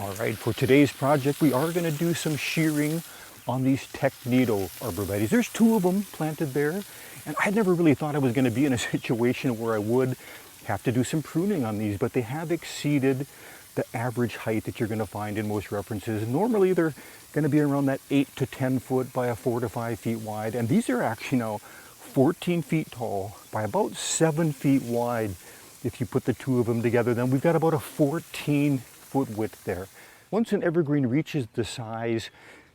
All right, for today's project, we are going to do some shearing on these Technito Arborvitaes. There's 2 of them planted there, and I never really thought I was going to be in a situation where I would have to do some pruning on these, but they have exceeded the average height that you're going to find in most references. Normally, they're going to be around that 8 to 10 foot by 4 to 5 feet wide, and these are actually now 14 feet tall by about 7 feet wide. If you put the 2 of them together, then we've got about a 14-foot width there. Once an evergreen reaches the size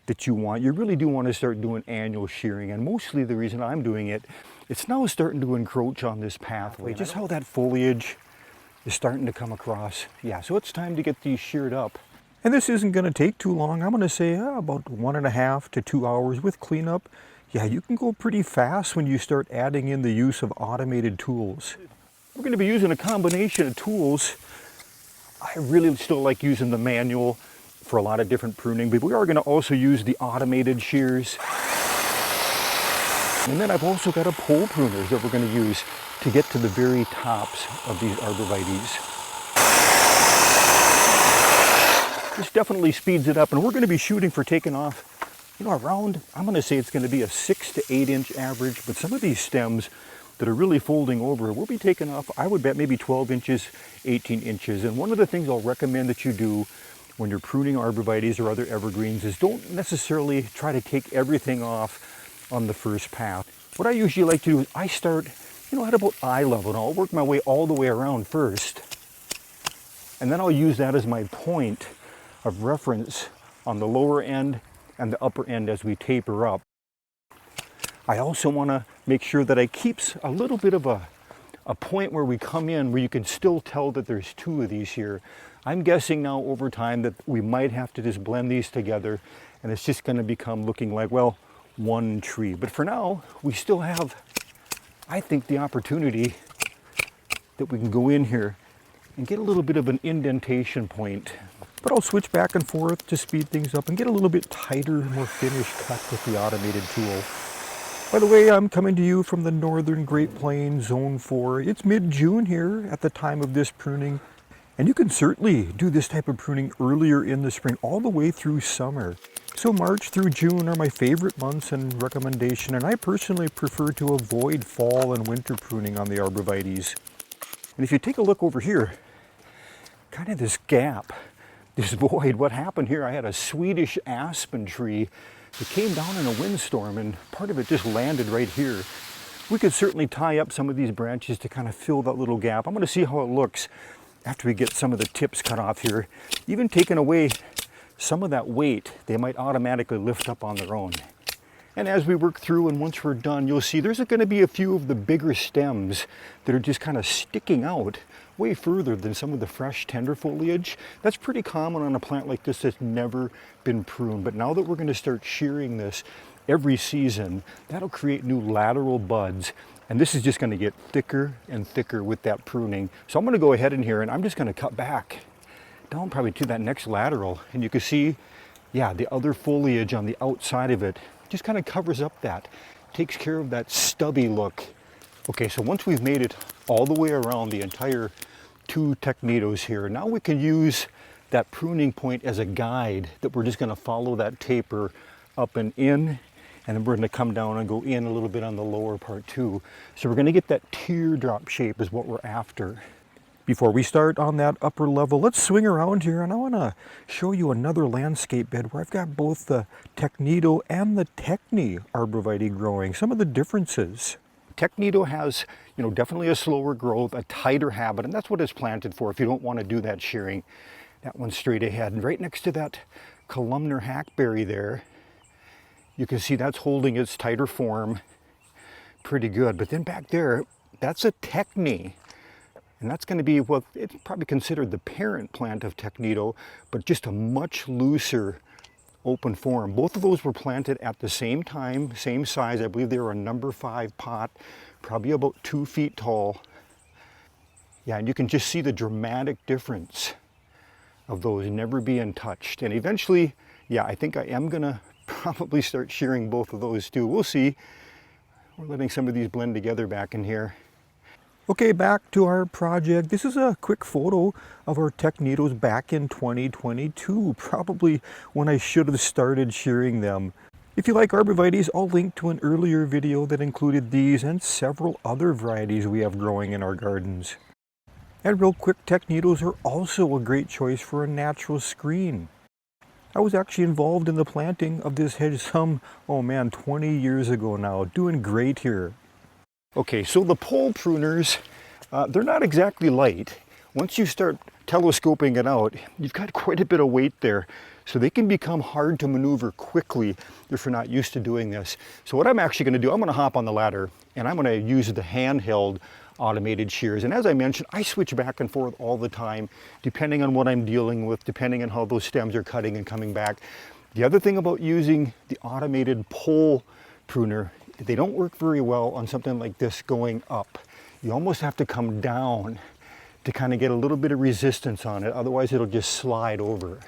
that you want, you really do want to start doing annual shearing. And mostly the reason I'm doing it, it's now starting to encroach on this pathway. Just how that foliage is starting to come across. Yeah, so it's time to get these sheared up. And this isn't going to take too long. I'm going to say about 1.5 to 2 hours with cleanup. Yeah, you can go pretty fast when you start adding in the use of automated tools. We're going to be using a combination of tools. I really still like using the manual for a lot of different pruning, but we are going to also use the automated shears. And then I've also got a pole pruners that we're going to use to get to the very tops of these arborvitaes. This definitely speeds it up, and we're going to be shooting for taking off, around, I'm going to say it's going to be a 6 to 8 inch average, but some of these stems that are really folding over, we'll be taking off, I would bet maybe 12 inches, 18 inches. And one of the things I'll recommend that you do when you're pruning arborvitaes or other evergreens is don't necessarily try to take everything off on the first pass. What I usually like to do is I start, at about eye level, and I'll work my way all the way around first. And then I'll use that as my point of reference on the lower end and the upper end as we taper up. I also want to make sure that I keep a little bit of a point where we come in where you can still tell that there's 2 of these here. I'm guessing now over time that we might have to just blend these together, and it's just going to become looking like, well, one tree. But for now, we still have, I think, the opportunity that we can go in here and get a little bit of an indentation point. But I'll switch back and forth to speed things up and get a little bit tighter, more finished cut with the automated tool. By the way, I'm coming to you from the northern Great Plains, Zone 4. It's mid-June here at the time of this pruning. And you can certainly do this type of pruning earlier in the spring, all the way through summer. So March through June are my favorite months and recommendation, and I personally prefer to avoid fall and winter pruning on the arborvitaes. And if you take a look over here, kind of this gap, this void, what happened here, I had a Swedish aspen tree that came down in a windstorm, and part of it just landed right here. We could certainly tie up some of these branches to kind of fill that little gap. I'm going to see how it looks after we get some of the tips cut off here. Even taking away some of that weight, they might automatically lift up on their own. And as we work through and once we're done, you'll see there's going to be a few of the bigger stems that are just kind of sticking out way further than some of the fresh tender foliage. That's pretty common on a plant like this that's never been pruned. But now that we're going to start shearing this every season, that'll create new lateral buds. And this is just going to get thicker and thicker with that pruning. So I'm going to go ahead in here and I'm just going to cut back down probably to that next lateral. And you can see, yeah, the other foliage on the outside of it just kind of covers up that, takes care of that stubby look. Okay, so once we've made it all the way around the entire 2 Technitos here, now we can use that pruning point as a guide that we're just going to follow that taper up and in, and then we're going to come down and go in a little bit on the lower part too. So we're going to get that teardrop shape is what we're after. Before we start on that upper level, let's swing around here, and I want to show you another landscape bed where I've got both the Technito and the Techni Arborvitae growing, some of the differences. Technito has, definitely a slower growth, a tighter habit, and that's what it's planted for if you don't want to do that shearing. That one's straight ahead. And right next to that columnar hackberry there, you can see that's holding its tighter form pretty good. But then back there, that's a Techni. And that's going to be, well, it's probably considered the parent plant of Technito, but just a much looser open form. Both of those were planted at the same time, same size. I believe they were a number 5 pot, probably about 2 feet tall. Yeah, and you can just see the dramatic difference of those never being touched. And eventually, yeah, I think I am going to probably start shearing both of those too. We'll see. We're letting some of these blend together back in here. Okay, back to our project. This is a quick photo of our Technitos back in 2022, probably when I should have started shearing them. If you like arborvitaes, I'll link to an earlier video that included these and several other varieties we have growing in our gardens. And real quick, Technitos are also a great choice for a natural screen. I was actually involved in the planting of this hedge some, 20 years ago now. Doing great here. Okay, so the pole pruners, they're not exactly light. Once you start telescoping it out, you've got quite a bit of weight there. So they can become hard to maneuver quickly if you're not used to doing this. So what I'm actually going to do, I'm going to hop on the ladder and I'm going to use the handheld automated shears. And as I mentioned, I switch back and forth all the time, depending on what I'm dealing with, depending on how those stems are cutting and coming back. The other thing about using the automated pole pruner, they don't work very well on something like this going up. You almost have to come down to kind of get a little bit of resistance on it, otherwise it'll just slide over.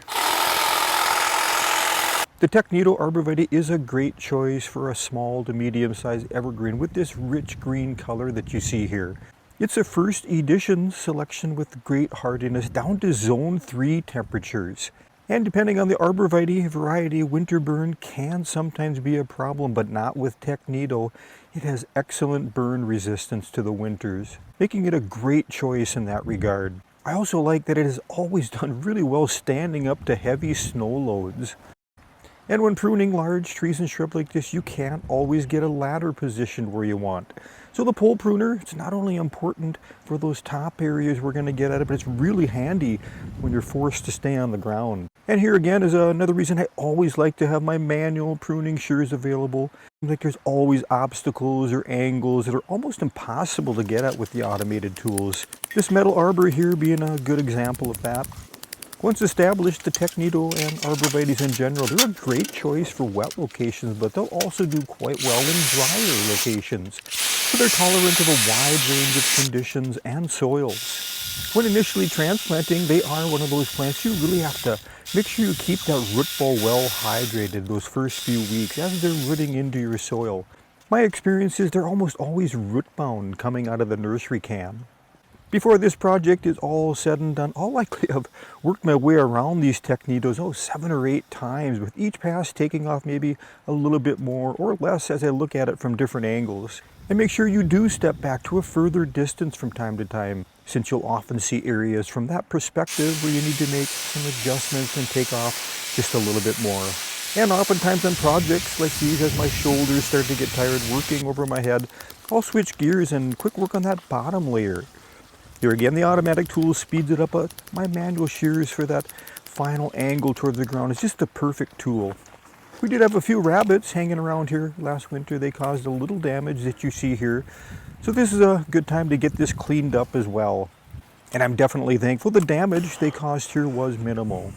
The Technito Arborvitae is a great choice for a small to medium-sized evergreen with this rich green color that you see here. It's a first edition selection with great hardiness down to zone 3 temperatures. And depending on the arborvitae variety, winter burn can sometimes be a problem, but not with Technito. It has excellent burn resistance to the winters, making it a great choice in that regard. I also like that it has always done really well standing up to heavy snow loads. And when pruning large trees and shrubs like this, you can't always get a ladder positioned where you want. So the pole pruner, it's not only important for those top areas we're going to get at it, but it's really handy when you're forced to stay on the ground. And here again is another reason I always like to have my manual pruning shears available. Like there's always obstacles or angles that are almost impossible to get at with the automated tools. This metal arbor here being a good example of that. Once established, the Technito and arborvitaes in general, they're a great choice for wet locations, but they'll also do quite well in drier locations. So they're tolerant of a wide range of conditions and soils. When initially transplanting, they are one of those plants you really have to make sure you keep that root ball well hydrated those first few weeks as they're rooting into your soil. My experience is they're almost always root bound coming out of the nursery can. Before this project is all said and done, I'll likely have worked my way around these Technitos 7 or 8 times, with each pass taking off maybe a little bit more or less as I look at it from different angles. And make sure you do step back to a further distance from time to time, since you'll often see areas from that perspective where you need to make some adjustments and take off just a little bit more. And oftentimes on projects like these, as my shoulders start to get tired working over my head, I'll switch gears and quick work on that bottom layer. Here again, the automatic tool speeds it up, but my manual shears for that final angle towards the ground is just the perfect tool. We did have a few rabbits hanging around here last winter. They caused a little damage that you see here. So this is a good time to get this cleaned up as well. And I'm definitely thankful the damage they caused here was minimal.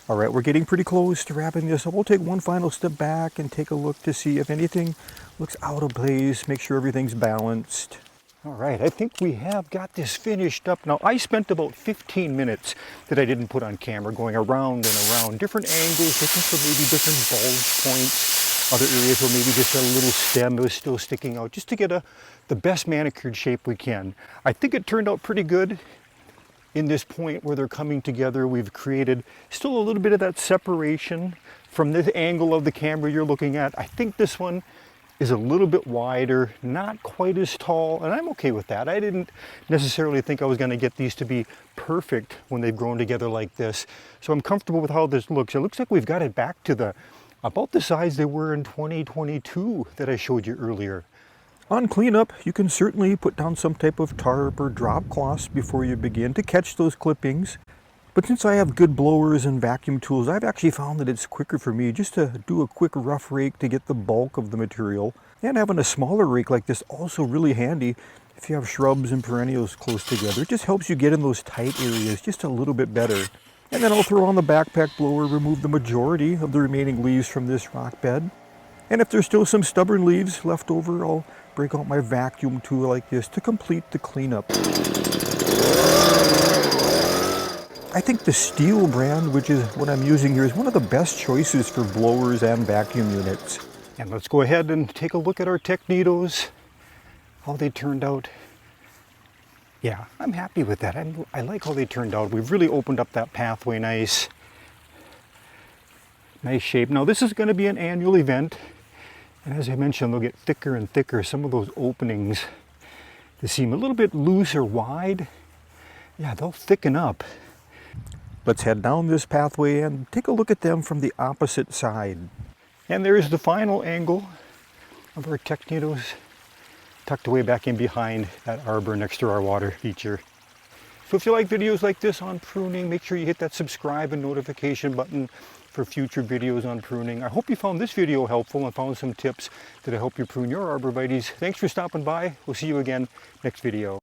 All right, we're getting pretty close to wrapping this up. We'll take one final step back and take a look to see if anything looks out of place, make sure everything's balanced. All right, I think we have got this finished up. Now, I spent about 15 minutes that I didn't put on camera going around and around, different angles, looking for maybe different bulge points, other areas where maybe just a little stem was still sticking out, just to get the best manicured shape we can. I think it turned out pretty good. In this point where they're coming together, we've created still a little bit of that separation from this angle of the camera you're looking at. I think this one is a little bit wider, not quite as tall, and I'm okay with that. I didn't necessarily think I was going to get these to be perfect when they've grown together like this. So I'm comfortable with how this looks. It looks like we've got it back to about the size they were in 2022 that I showed you earlier. On cleanup, you can certainly put down some type of tarp or drop cloths before you begin to catch those clippings. But since I have good blowers and vacuum tools, I've actually found that it's quicker for me just to do a quick rough rake to get the bulk of the material. And having a smaller rake like this also really handy if you have shrubs and perennials close together. It just helps you get in those tight areas just a little bit better. And then I'll throw on the backpack blower, remove the majority of the remaining leaves from this rock bed. And if there's still some stubborn leaves left over, I'll break out my vacuum tool like this to complete the cleanup. I think the Steel brand, which is what I'm using here, is one of the best choices for blowers and vacuum units. And let's go ahead and take a look at our Technitos, how they turned out. Yeah, I'm happy with that. I like how they turned out. We've really opened up that pathway nice. Nice shape. Now this is going to be an annual event. And as I mentioned, they'll get thicker and thicker. Some of those openings, they seem a little bit loose or wide. Yeah, they'll thicken up. Let's head down this pathway and take a look at them from the opposite side. And there's the final angle of our Technitos, tucked away back in behind that arbor next to our water feature. So if you like videos like this on pruning, make sure you hit that subscribe and notification button for future videos on pruning. I hope you found this video helpful and found some tips that'll help you prune your arborvitaes. Thanks for stopping by. We'll see you again next video.